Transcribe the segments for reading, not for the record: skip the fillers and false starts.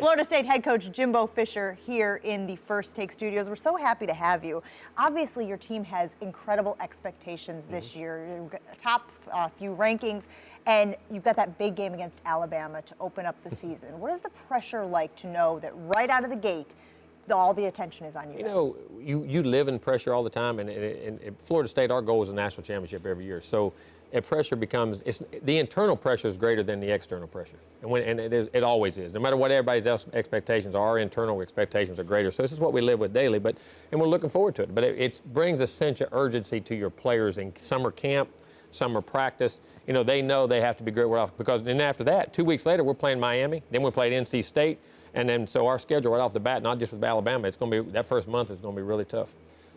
Florida State head coach Jimbo Fisher here in the First Take studios. We're so happy to have you. Obviously, your team has incredible expectations this year. You've got top few rankings, and you've got that big game against Alabama to open up the season. What is the pressure like to know that right out of the gate, all the attention is on you? You know, you live in pressure all the time, and in Florida State, our goal is a national championship every year. So pressure becomes, the internal pressure is greater than the external pressure. And it always is. No matter what everybody's else expectations are, our internal expectations are greater. So this is what we live with daily, and we're looking forward to it. But it brings a sense of urgency to your players in summer camp, summer practice. You know, they know they have to be great off, because then after that, 2 weeks later, we're playing Miami, then we played NC State, and then so our schedule right off the bat, not just with Alabama, it's going to be, that first month is going to be really tough.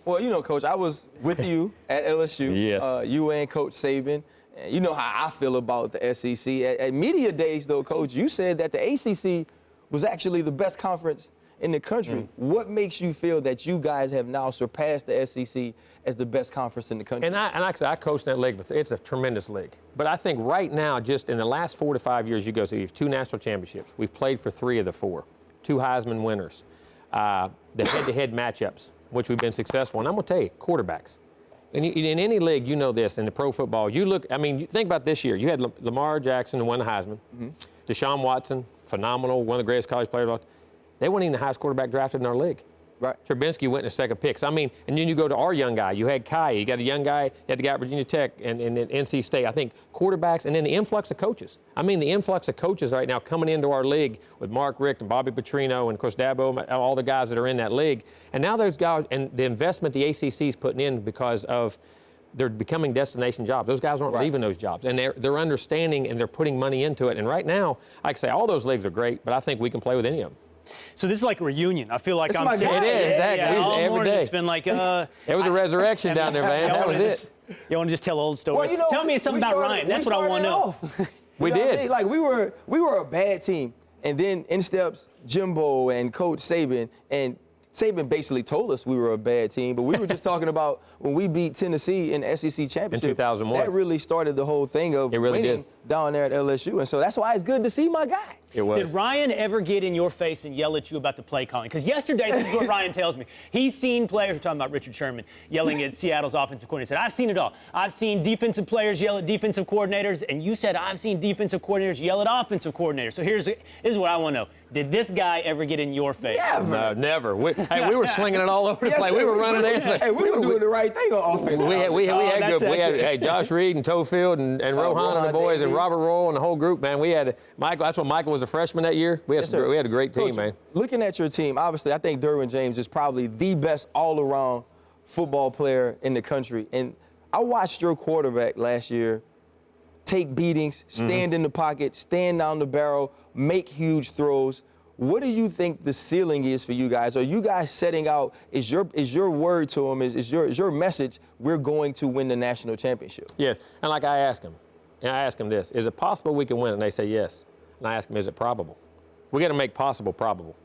Well, you know, Coach, I was with you at LSU. Yes. You and Coach Saban. You know how I feel about the SEC. At media days, though, Coach, you said that the ACC was actually the best conference in the country. What makes you feel that you guys have now surpassed the SEC as the best conference in the country? And like I said, I coached that league. It's a tremendous league. But I think right now, just in the last 4 to 5 years, you have 2 national championships. We've played for 3 of the 4, 2 Heisman winners, the head-to-head matchups, which we've been successful. And I'm going to tell you, quarterbacks. In any league, you know this, in the pro football, you think about this year. You had Lamar Jackson who won the Heisman. Deshaun Watson, phenomenal, one of the greatest college players. They weren't even the highest quarterback drafted in our league. Right. Trubinsky went in the second pick. So, and then you go to our young guy. You had Kai. You got a young guy. You had the guy at Virginia Tech and NC State. I think quarterbacks, and then the influx of coaches. The influx of coaches right now coming into our league with Mark Richt and Bobby Petrino and, of course, Dabo, all the guys that are in that league. And now those guys, and the investment the ACC is putting in because of they're becoming destination jobs. Those guys aren't leaving those jobs. And they're understanding and they're putting money into it. And right now, like I say, all those leagues are great, but I think we can play with any of them. So this is like a reunion. I feel like it's I'm my guy. It is, exactly. all Every morning day. It's been like, it was a resurrection down there, man. That was it. You want to just tell old stories? Well, you know, tell me something about Ryan. That's what I want to know. We did. Like we were a bad team, and then in steps Jimbo and Coach Saban, and Saban basically told us we were a bad team, but we were just talking about when we beat Tennessee in the SEC championship. In 2001. That really started the whole thing of winning down there at LSU, and so that's why it's good to see my guy. It was. Did Ryan ever get in your face and yell at you about the play calling? Because yesterday, this is what Ryan tells me. He's seen players, we're talking about Richard Sherman, yelling at Seattle's offensive coordinator. He said, I've seen it all. I've seen defensive players yell at defensive coordinators, and you said, I've seen defensive coordinators yell at offensive coordinators. So this is what I want to know. Did this guy ever get in your face? Never. No, never. We were slinging it all over the place. We were running answers. Hey, we were doing the right thing on offense. We had good. Josh Reed and Toefield and Rohan and the boys and Robert Roll and the whole group, man. We had Michael. That's when Michael was a freshman that year. We had a great team, Coach, man. Looking at your team, obviously, I think Derwin James is probably the best all-around football player in the country. And I watched your quarterback last year take beatings, stand in the pocket, stand down the barrel, make huge throws. What do you think the ceiling is for you guys? Are you guys setting out, is your word to him, is your message, we're going to win the national championship? Yes, and like I asked him this, is it possible we can win? And they say yes. And I ask him, is it probable? We got to make possible probable.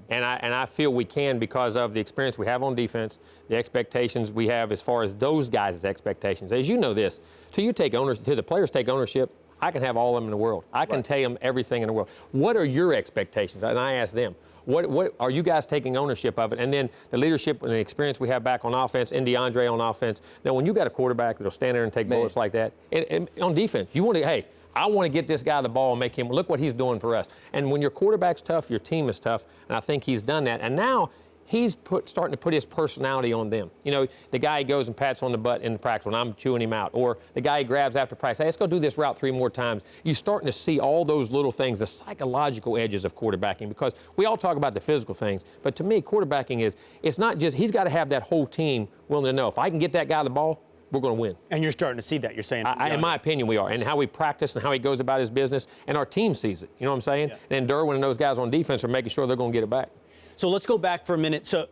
And I feel we can because of the experience we have on defense, the expectations we have as far as those guys' expectations. As you know this, till the players take ownership, I can have all of them in the world. I can tell them everything in the world. What are your expectations? And I ask them, what are you guys taking ownership of it? And then the leadership and the experience we have back on offense, and DeAndre on offense. Now, when you got a quarterback that'll stand there and take bullets like that, and on defense, you want to, hey, I want to get this guy the ball and make him, look what he's doing for us. And when your quarterback's tough, your team is tough, and I think he's done that. And now he's starting to put his personality on them. You know, the guy goes and pats on the butt in the practice when I'm chewing him out, or the guy he grabs after practice, hey, let's go do this route 3 more times. You're starting to see all those little things, the psychological edges of quarterbacking, because we all talk about the physical things, but to me, quarterbacking it's not just, he's got to have that whole team willing to know, if I can get that guy the ball, we're going to win. And you're starting to see that, you're saying. In my opinion, we are. And how we practice and how he goes about his business, and our team sees it. You know what I'm saying? Yeah. And Derwin and those guys on defense are making sure they're going to get it back. So let's go back for a minute. So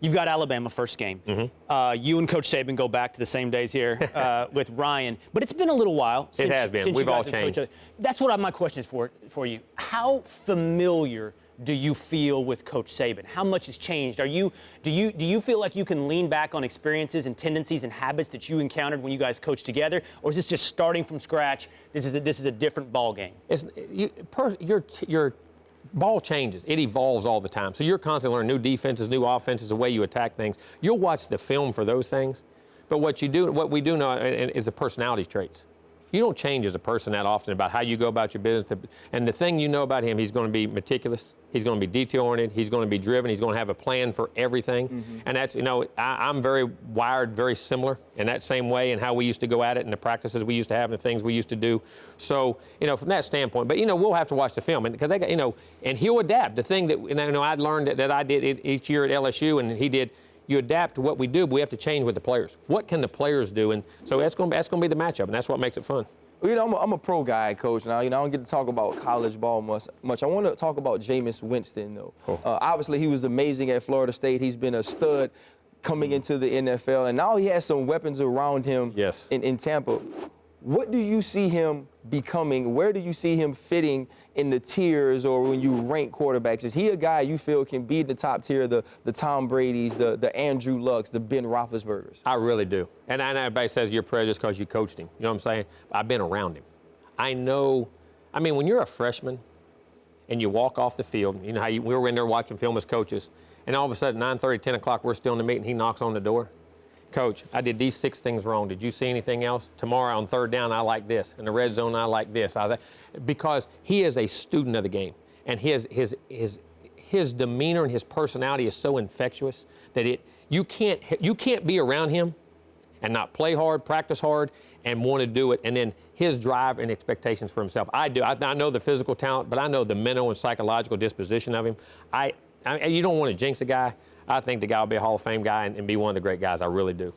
you've got Alabama first game. You and Coach Saban go back to the same days here with Ryan. But it's been a little while since, it has been. We've all changed. That's what my question is for you. How familiar do you feel with Coach Saban? How much has changed? Do you feel like you can lean back on experiences and tendencies and habits that you encountered when you guys coached together, or is this just starting from scratch? This is a different ball game. Your ball changes. It evolves all the time. So you're constantly learning new defenses, new offenses, the way you attack things. You'll watch the film for those things. But what we do know is the personality traits. You don't change as a person that often about how you go about your business. And the thing you know about him, he's going to be meticulous. He's going to be detail-oriented. He's going to be driven. He's going to have a plan for everything. And that's, I'm very wired, very similar in that same way and how we used to go at it and the practices we used to have and the things we used to do. So, from that standpoint, but, we'll have to watch the film. And because they got, and he'll adapt. The thing that, I learned that I did each year at LSU and he did, you adapt to what we do, but we have to change with the players. What can the players do? And so that's going to be the matchup, and that's what makes it fun. Well, I'm a pro guy, Coach. Now, I don't get to talk about college ball much. I want to talk about Jameis Winston, though. Obviously, he was amazing at Florida State. He's been a stud coming into the NFL, and now he has some weapons around him in Tampa. What do you see him becoming? Where do you see him fitting in the tiers or when you rank quarterbacks? Is he a guy you feel can be in the top tier, the Tom Brady's, the Andrew Lucks, the Ben Roethlisbergers? I really do. And I know everybody says you're prejudiced because you coached him. You know what I'm saying? I've been around him. I know. When you're a freshman and you walk off the field, how we were in there watching film as coaches, and all of a sudden 9:30, 10 o'clock, we're still in the meeting, he knocks on the door. Coach, I did these 6 things wrong. Did you see anything else? Tomorrow on third down, I like this. In the red zone, I like this. Because he is a student of the game. And his demeanor and his personality is so infectious that you can't be around him and not play hard, practice hard, and want to do it. And then his drive and expectations for himself. I do. I know the physical talent, but I know the mental and psychological disposition of him. You don't want to jinx a guy. I think the guy will be a Hall of Fame guy and be one of the great guys. I really do.